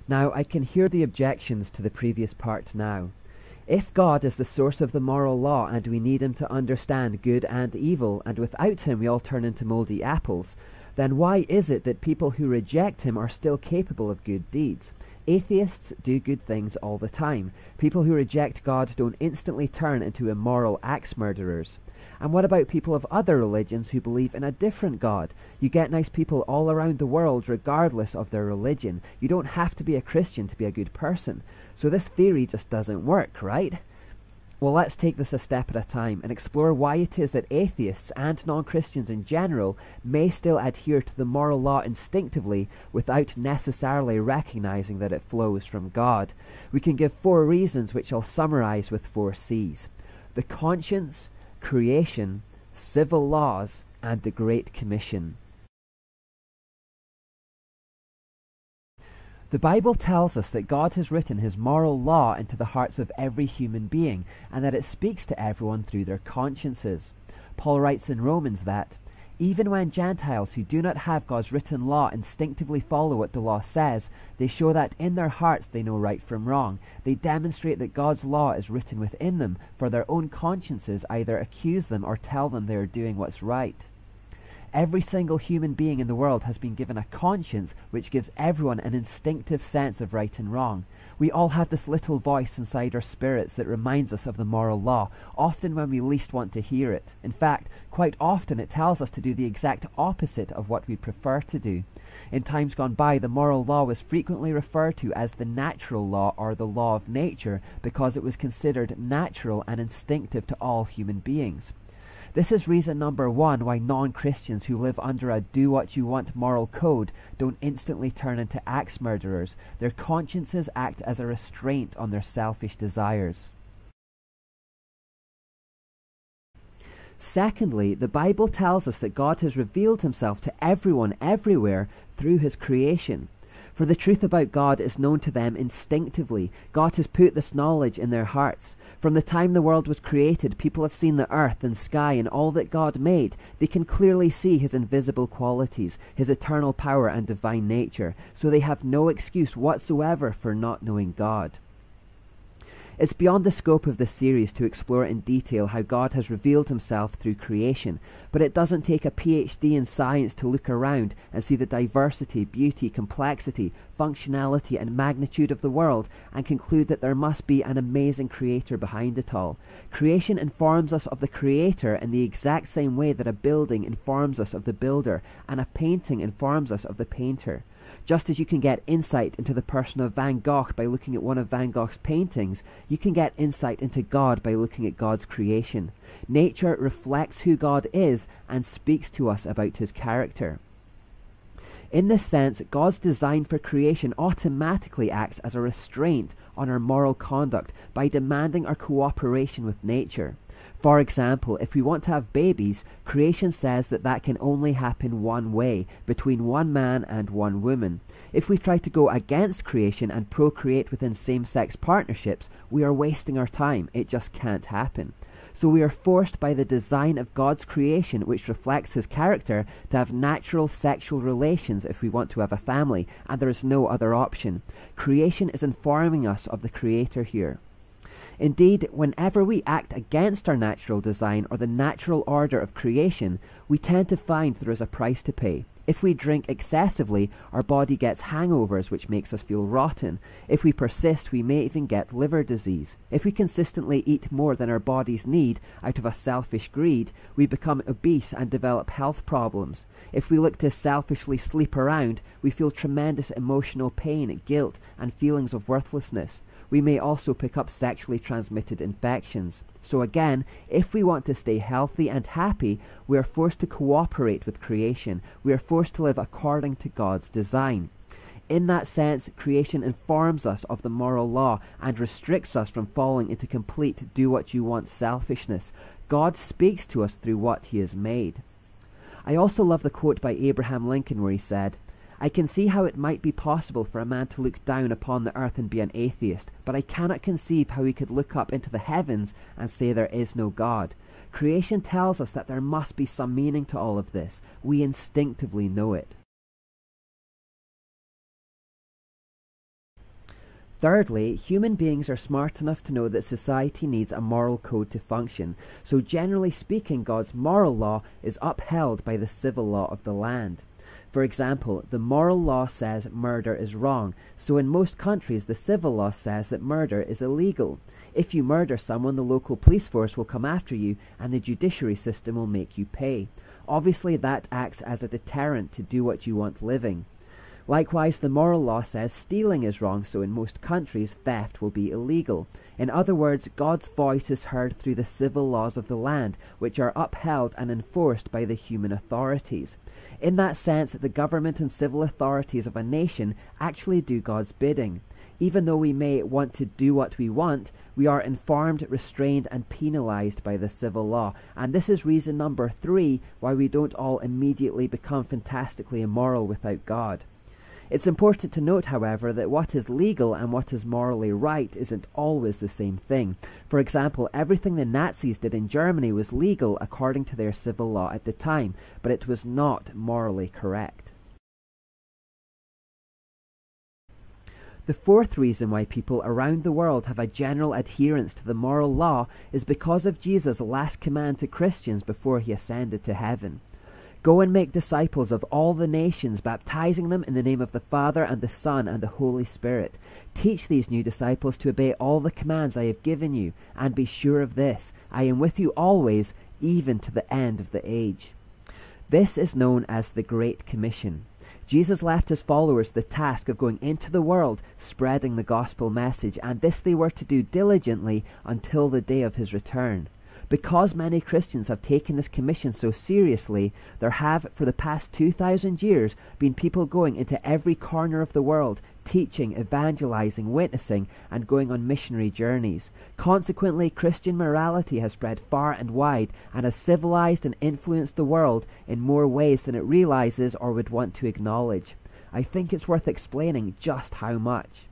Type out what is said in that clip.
Now, I can hear the objections to the previous part now. If God is the source of the moral law and we need him to understand good and evil, and without him we all turn into mouldy apples, then why is it that people who reject him are still capable of good deeds? Atheists do good things all the time. People who reject God don't instantly turn into immoral axe murderers. And what about people of other religions who believe in a different God? You get nice people all around the world regardless of their religion. You don't have to be a Christian to be a good person. So this theory just doesn't work, right? Well, let's take this a step at a time and explore why it is that atheists and non-Christians in general may still adhere to the moral law instinctively without necessarily recognizing that it flows from God. We can give 4 reasons which I'll summarize with 4 C's: the conscience, creation, civil laws, and the Great Commission. The Bible tells us that God has written his moral law into the hearts of every human being, and that it speaks to everyone through their consciences. Paul writes in Romans that, even when Gentiles who do not have God's written law instinctively follow what the law says, they show that in their hearts they know right from wrong. They demonstrate that God's law is written within them, for their own consciences either accuse them or tell them they are doing what's right. Every single human being in the world has been given a conscience which gives everyone an instinctive sense of right and wrong. We all have this little voice inside our spirits that reminds us of the moral law, often when we least want to hear it. In fact, quite often it tells us to do the exact opposite of what we prefer to do. In times gone by, the moral law was frequently referred to as the natural law or the law of nature because it was considered natural and instinctive to all human beings. This is reason number 1 why non-Christians who live under a do-what-you-want moral code don't instantly turn into axe murderers. Their consciences act as a restraint on their selfish desires. Secondly, the Bible tells us that God has revealed himself to everyone everywhere through his creation. For the truth about God is known to them instinctively. God has put this knowledge in their hearts. From the time the world was created, people have seen the earth and sky and all that God made. They can clearly see his invisible qualities, his eternal power and divine nature, so they have no excuse whatsoever for not knowing God. It's beyond the scope of this series to explore in detail how God has revealed himself through creation, but it doesn't take a PhD in science to look around and see the diversity, beauty, complexity, functionality and magnitude of the world and conclude that there must be an amazing creator behind it all. Creation informs us of the creator in the exact same way that a building informs us of the builder and a painting informs us of the painter. Just as you can get insight into the person of Van Gogh by looking at one of Van Gogh's paintings, you can get insight into God by looking at God's creation. Nature reflects who God is and speaks to us about his character. In this sense, God's design for creation automatically acts as a restraint on our moral conduct by demanding our cooperation with nature. For example, if we want to have babies, creation says that that can only happen one way, between one man and one woman. If we try to go against creation and procreate within same-sex partnerships, we are wasting our time. It just can't happen. So we are forced by the design of God's creation, which reflects his character, to have natural sexual relations if we want to have a family, and there is no other option. Creation is informing us of the Creator here. Indeed, whenever we act against our natural design or the natural order of creation, we tend to find there is a price to pay. If we drink excessively, our body gets hangovers, which makes us feel rotten. If we persist, we may even get liver disease. If we consistently eat more than our bodies need out of a selfish greed, we become obese and develop health problems. If we look to selfishly sleep around, we feel tremendous emotional pain, guilt, and feelings of worthlessness. We may also pick up sexually transmitted infections. So again, if we want to stay healthy and happy, we are forced to cooperate with creation. We are forced to live according to God's design. In that sense, creation informs us of the moral law and restricts us from falling into complete do-what-you-want selfishness. God speaks to us through what he has made. I also love the quote by Abraham Lincoln where he said, "I can see how it might be possible for a man to look down upon the earth and be an atheist, but I cannot conceive how he could look up into the heavens and say there is no God." Creation tells us that there must be some meaning to all of this. We instinctively know it. Thirdly, human beings are smart enough to know that society needs a moral code to function, so generally speaking, God's moral law is upheld by the civil law of the land. For example, the moral law says murder is wrong, so in most countries the civil law says that murder is illegal. If you murder someone, the local police force will come after you and the judiciary system will make you pay. Obviously that acts as a deterrent to do what you want living. Likewise, the moral law says stealing is wrong, so in most countries theft will be illegal. In other words, God's voice is heard through the civil laws of the land, which are upheld and enforced by the human authorities. In that sense, the government and civil authorities of a nation actually do God's bidding. Even though we may want to do what we want, we are informed, restrained and penalized by the civil law. And this is reason number 3 why we don't all immediately become fantastically immoral without God. It's important to note, however, that what is legal and what is morally right isn't always the same thing. For example, everything the Nazis did in Germany was legal according to their civil law at the time, but it was not morally correct. The fourth reason why people around the world have a general adherence to the moral law is because of Jesus' last command to Christians before he ascended to heaven. Go and make disciples of all the nations, baptizing them in the name of the Father and the Son and the Holy Spirit. Teach these new disciples to obey all the commands I have given you, and be sure of this, I am with you always, even to the end of the age. This is known as the Great Commission. Jesus left his followers the task of going into the world, spreading the gospel message, and this they were to do diligently until the day of his return. Because many Christians have taken this commission so seriously, there have, for the past 2,000 years, been people going into every corner of the world, teaching, evangelizing, witnessing, and going on missionary journeys. Consequently, Christian morality has spread far and wide, and has civilized and influenced the world in more ways than it realizes or would want to acknowledge. I think it's worth explaining just how much.